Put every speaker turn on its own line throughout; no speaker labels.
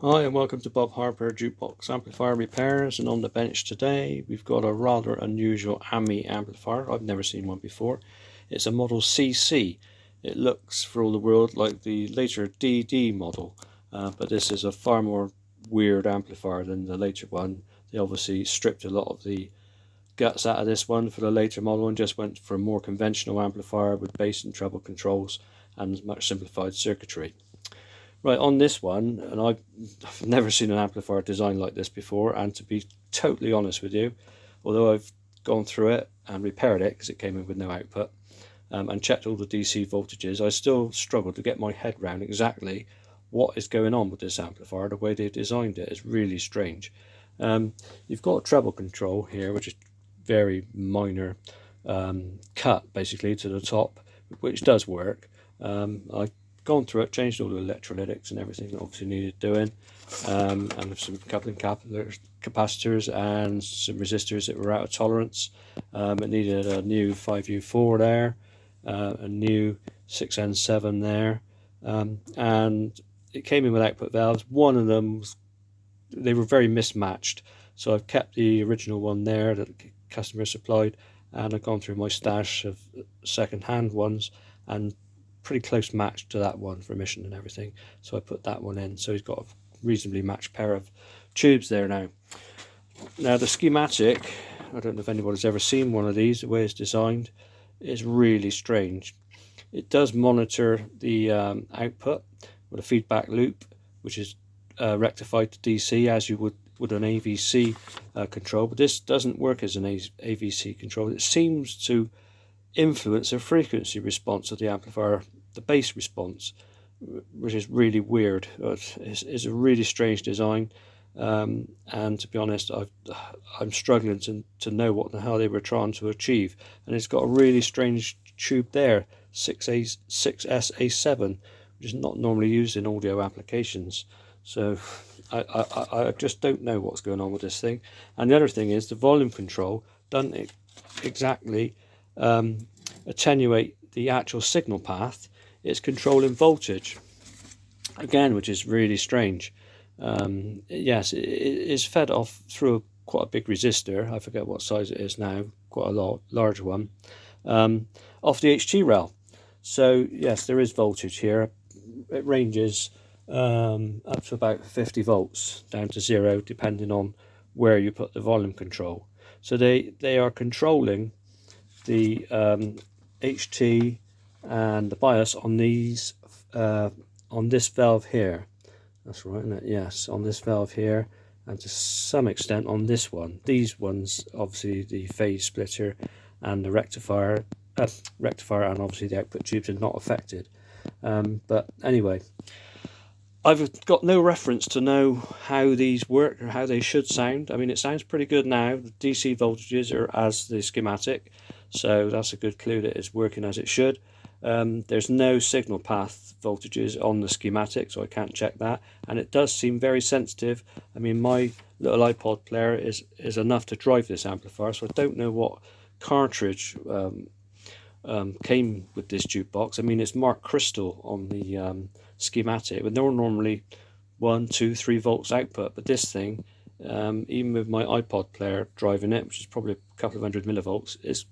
Hi and welcome to Bob Harper Jukebox Amplifier Repairs, and on the bench today we've got a rather unusual AMI amplifier. I've never seen one before. It's a model CC. It looks for all the world like the later DD model, but this is a far more weird amplifier than the later one. They obviously stripped a lot of the guts out of this one for the later model and just went for a more conventional amplifier with bass and treble controls and much simplified circuitry. Right, on this one, and I've never seen an amplifier designed like this before, and to be totally honest with you, although I've gone through it and repaired it because it came in with no output, and checked all the DC voltages, I still struggle to get my head around exactly what is going on with this amplifier. The way they've designed it is really strange. You've got a treble control here, which is very minor cut basically to the top, which does work. I gone through it, changed all the electrolytics and everything that obviously needed doing, and some coupling capacitors and some resistors that were out of tolerance. It needed a new 5U4 there, a new 6N7 there, and it came in with output valves. One of them they were very mismatched, so I've kept the original one there that the customer supplied, and I've gone through my stash of second-hand ones and pretty close match to that one for emission and everything, so I put that one in, so he's got a reasonably matched pair of tubes there now. Now the schematic, I don't know if anybody's ever seen one of these. The way it's designed is really strange. It does monitor the output with a feedback loop, which is rectified to DC as you would with an AVC control, but this doesn't work as an AVC control. It seems to influence the frequency response of the amplifier, the bass response, which is really weird. It's a really strange design, and to be honest, I'm struggling to know what the hell they were trying to achieve. And it's got a really strange tube there, 6SA7, which is not normally used in audio applications. So I just don't know what's going on with this thing. And the other thing is the volume control doesn't exactly attenuate the actual signal path. It's controlling voltage again, which is really strange. Yes, it is fed off through quite a big resistor. I forget what size it is now, quite a large one, off the HT rail. So yes, there is voltage here. It ranges up to about 50 volts down to 0, depending on where you put the volume control. So they are controlling the HT and the bias on these on this valve here. That's right, isn't it? Yes, on this valve here, and to some extent on this one. These ones, obviously the phase splitter and the rectifier, and obviously the output tubes are not affected. But anyway, I've got no reference to know how these work or how they should sound. I mean, it sounds pretty good now. The DC voltages are as the schematic, so that's a good clue that it's working as it should. There's no signal path voltages on the schematic, so I can't check that, and it does seem very sensitive. I mean, my little iPod player is enough to drive this amplifier, so I don't know what cartridge came with this jukebox. I mean, it's marked crystal on the schematic, but they're normally 1, 2, 3 volts output, but this thing, even with my iPod player driving it, which is probably a couple of 100 millivolts, is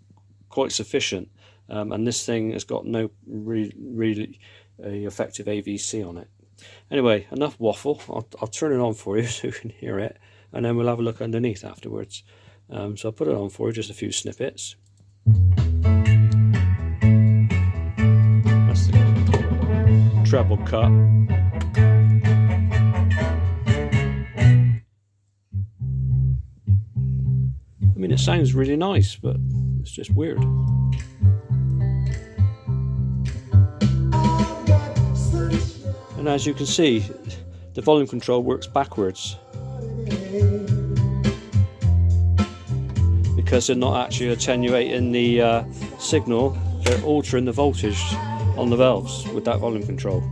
quite sufficient. And this thing has got no really effective AVC on it. Anyway, enough waffle. I'll turn it on for you so you can hear it, and then we'll have a look underneath afterwards. So I'll put it on for you, just a few snippets. That's the treble cut. I mean, it sounds really nice, but it's just weird. And as you can see, the volume control works backwards because they're not actually attenuating the signal, they're altering the voltage on the valves with that volume control.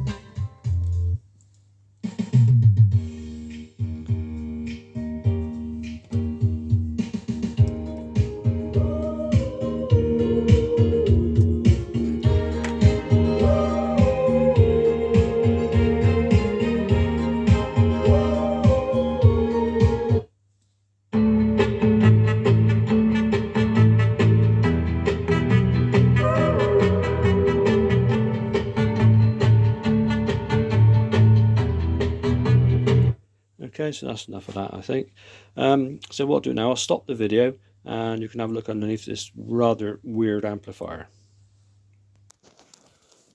Okay, so that's enough of that, I think. So what I'll do now, I'll stop the video and you can have a look underneath this rather weird amplifier.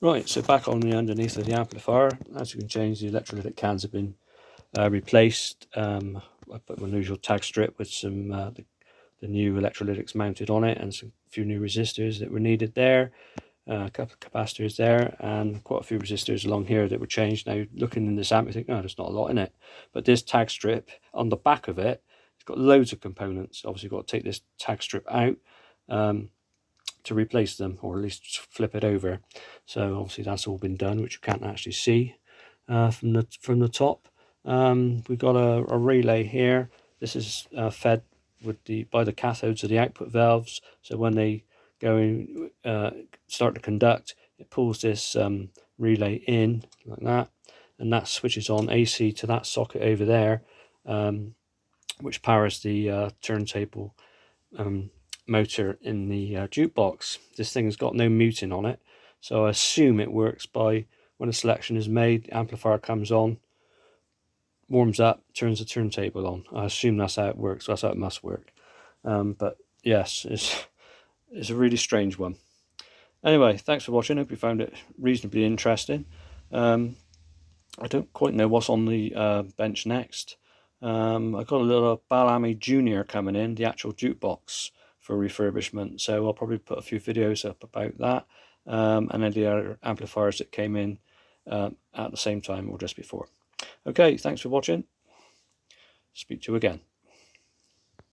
Right, so back on the underneath of the amplifier, as you can change, the electrolytic cans have been replaced. I put my usual tag strip with some the new electrolytics mounted on it, and a few new resistors that were needed there. A couple of capacitors there, and quite a few resistors along here that were changed. Now, looking in this amp, you think, oh, there's not a lot in it. But this tag strip on the back of it, it's got loads of components. Obviously, you've got to take this tag strip out to replace them, or at least flip it over. So obviously that's all been done, which you can't actually see from the top. We've got a relay here. This is fed with by the cathodes of the output valves. So when they go in, start to conduct, it pulls this relay in like that, and that switches on AC to that socket over there, which powers the turntable motor in the jukebox. This thing's got no muting on it, so I assume it works by when a selection is made, the amplifier comes on, warms up, turns the turntable on. I assume that's how it works. That's how it must work. But yes, it's a really strange one. Anyway, thanks for watching. Hope you found it reasonably interesting. I don't quite know what's on the bench next. I've got a little Balami Junior coming in, the actual jukebox, for refurbishment, so I'll probably put a few videos up about that, and then the other amplifiers that came in at the same time or just before. Okay, thanks for watching. Speak to you again.